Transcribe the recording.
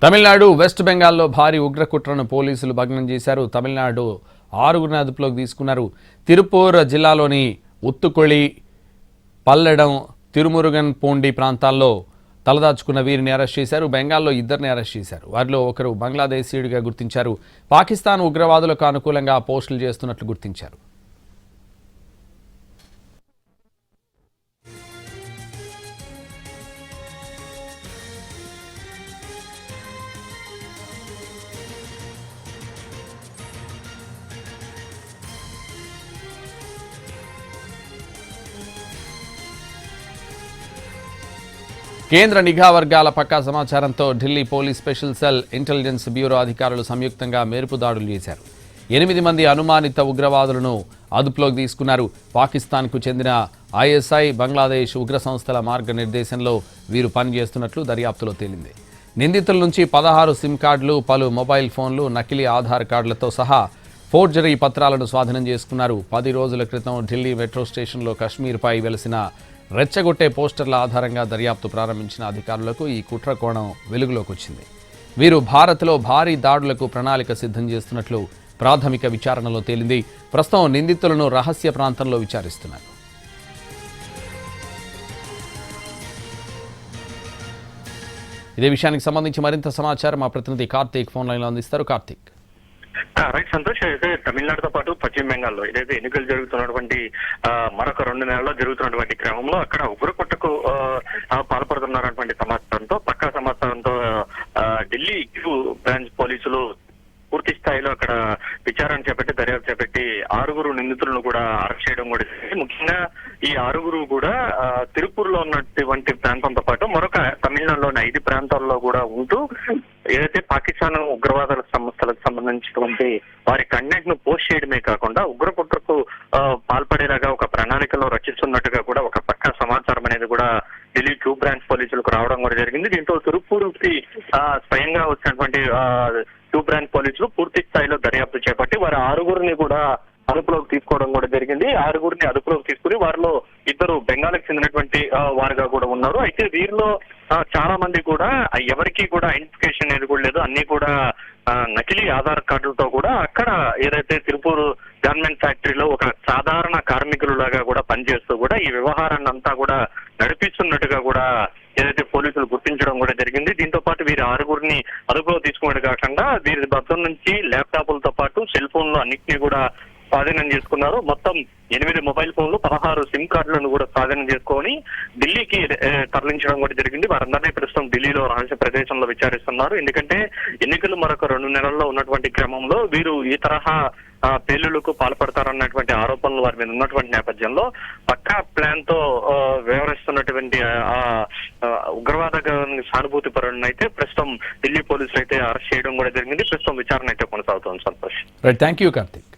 Tamil Nadu west బెంగాల్లో భారీ ఉగ్రకుట్రను పోలీసులు భగ్నం చేశారు. తమిళనాడు 6గురిని అదుపులోకి తీసుకున్నారు. తిరుపూర్ జిల్లాలోని ఉత్తుకొళి, పల్లెడం, తిరుమురుగన్ పోండి ప్రాంతాల్లో తలదాచుకున్న వీరిని అరెస్ట్ చేశారు. బెంగాల్లో 2 అరెస్ట్ చేశారు. వారిలో ఒకరు బంగ్లాదేశీయుడిగా గుర్తించారు. పాకిస్తాన్ ఉగ్రవాదులకు అనుకూలంగా పోస్టులు చేస్తున్నట్లు గుర్తించారు. కేంద్ర నిఘా వర్గాల పక్కా సమాచారంతో Delhi police special cell, intelligence bureau అధికారులు సంయుక్తంగా మెరుపు దాడులు చేశారు. 8 మంది అనుమానిత ఉగ్రవాదులను అదుపులోకి తీసుకున్నారు. పాకిస్తాన్కు చెందిన ఐఎస్ఐ, బంగ్లాదేశ్ ఉగ్ర సంస్థల మార్గనిర్దేశంలో వీరు పనిచేస్తున్నట్లు దర్యాప్తులో తేలింది. నిందితుల నుంచి 16 సిమ్ కార్డులు, పలు మొబైల్ ఫోన్లు, నకిలీ ఆధార్ కార్డులతో సహా ఫోర్జరీ పత్రాలను స్వాధీనం చేసుకున్నారు. 10 రోజుల క్రితం ఢిల్లీ మెట్రో స్టేషన్లో కశ్మీర్పై వెలిసిన రెచ్చగొట్టే పోస్టర్ల ఆధారంగా దర్యాప్తు ప్రారంభించిన అధికారులకు ఈ కుట్ర కోణం వెలుగులోకి వచ్చింది. వీరు భారత్లో భారీ దాడులకు ప్రణాళిక సిద్ధం చేస్తున్నట్లు ప్రాథమిక విచారణలో తేలింది. ప్రస్తుతం నిందితులను రహస్య ప్రాంతంలో విచారిస్తున్నారు. ఇదే విషయానికి సంబంధించి మరింత సమాచారం మా ప్రతినిధి కార్తీక్ ఫోన్ లైన్లో అందిస్తారు. కార్తీక్. రైట్ సంతోష్, అయితే తమిళనాడుతో పాటు పశ్చిమ బెంగాల్లో ఏదైతే ఎన్నికలు జరుగుతున్నటువంటి మరొక 2 నెలల్లో జరుగుతున్నటువంటి క్రమంలో అక్కడ ఉగ్రకుట్రకు పాల్పడుతున్నటువంటి సమాచారంతో, పక్కా సమాచారంతో ఢిల్లీ బ్రాంచ్ పోలీసులు పూర్తి స్థాయిలో అక్కడ విచారణ చేపట్టి, దర్యాప్తు చేపట్టి 6 నిందితులను కూడా అరెస్ట్ చేయడం కూడా జరిగింది. ముఖ్యంగా ఈ 6 కూడా తిరుపూర్లో ఉన్నటువంటి ప్రాంతంతో పాటు మరొక తమిళనాడులోని 5 ప్రాంతాల్లో కూడా ఉంటూ ఏదైతే పాకిస్తాన్ ఉగ్రవాద సంస్థలకు సంబంధించినటువంటి వారి కంటెంట్ ను పోస్ట్ చేయడమే కాకుండా ఉగ్రకుట్రకు పాల్పడేలాగా ఒక ప్రణాళికలో రచిస్తున్నట్టుగా కూడా ఒక పక్కా సమాచారం అనేది కూడా ఢిల్లీ బ్రాంచ్ పోలీసులకు రావడం కూడా జరిగింది. దీంతో తిరుపూర్కి స్వయంగా వచ్చినటువంటి బ్రాంచ్ పోలీసులు పూర్తి స్థాయిలో దర్యాప్తు చేపట్టి వారి 6 కూడా అదుపులోకి తీసుకోవడం కూడా జరిగింది. 6 అదుపులోకి తీసుకుని వారిలో 2 బెంగాల్కి చెందినటువంటి వారుగా కూడా ఉన్నారు. అయితే వీరిలో చాలా మంది కూడా ఎవరికి కూడా ఐడెంటిఫికేషన్ అనేది కూడా లేదు. అన్ని కూడా నకిలీ ఆధార్ కార్డులతో కూడా అక్కడ ఏదైతే తిరుపూర్ గార్మెంట్ ఫ్యాక్టరీలో ఒక సాధారణ కార్మికులలాగా కూడా పనిచేస్తూ కూడా ఈ వ్యవహారాన్ని అంతా కూడా నడిపిస్తున్నట్టుగా కూడా ఏదైతే పోలీసులు గుర్తించడం కూడా జరిగింది. దీంతో పాటు వీరి 6 అదుపులో తీసుకోవడం కాకుండా వీరి వద్ద నుంచి ల్యాప్టాప్లతో పాటు సెల్ ఫోన్లు అన్నింటినీ కూడా స్వాధీనం చేసుకున్నారు. మొత్తం 8 మొబైల్ ఫోన్లు, 16 సిమ్ కార్డులను కూడా స్వాధీనం చేసుకొని ఢిల్లీకి తరలించడం కూడా జరిగింది. వారందరినీ ప్రస్తుతం ఢిల్లీలో రహస్య ప్రదేశంలో విచారిస్తున్నారు. ఎందుకంటే ఎన్నికలు మరొక 2 నెలల్లో ఉన్నటువంటి క్రమంలో వీరు ఈ తరహా పేలుళ్లకు పాల్పడతారన్నటువంటి ఆరోపణలు వారి మీద ఉన్నటువంటి నేపథ్యంలో పక్కా ప్లాన్ తో వ్యవహరిస్తున్నటువంటి ఉగ్రవాద సానుభూతి పరులను అయితే ప్రస్తుతం ఢిల్లీ పోలీసులు అయితే అరెస్ట్ చేయడం కూడా జరిగింది. ప్రస్తుతం విచారణ అయితే కొనసాగుతోంది. సంతోష్. Thank you Karthik.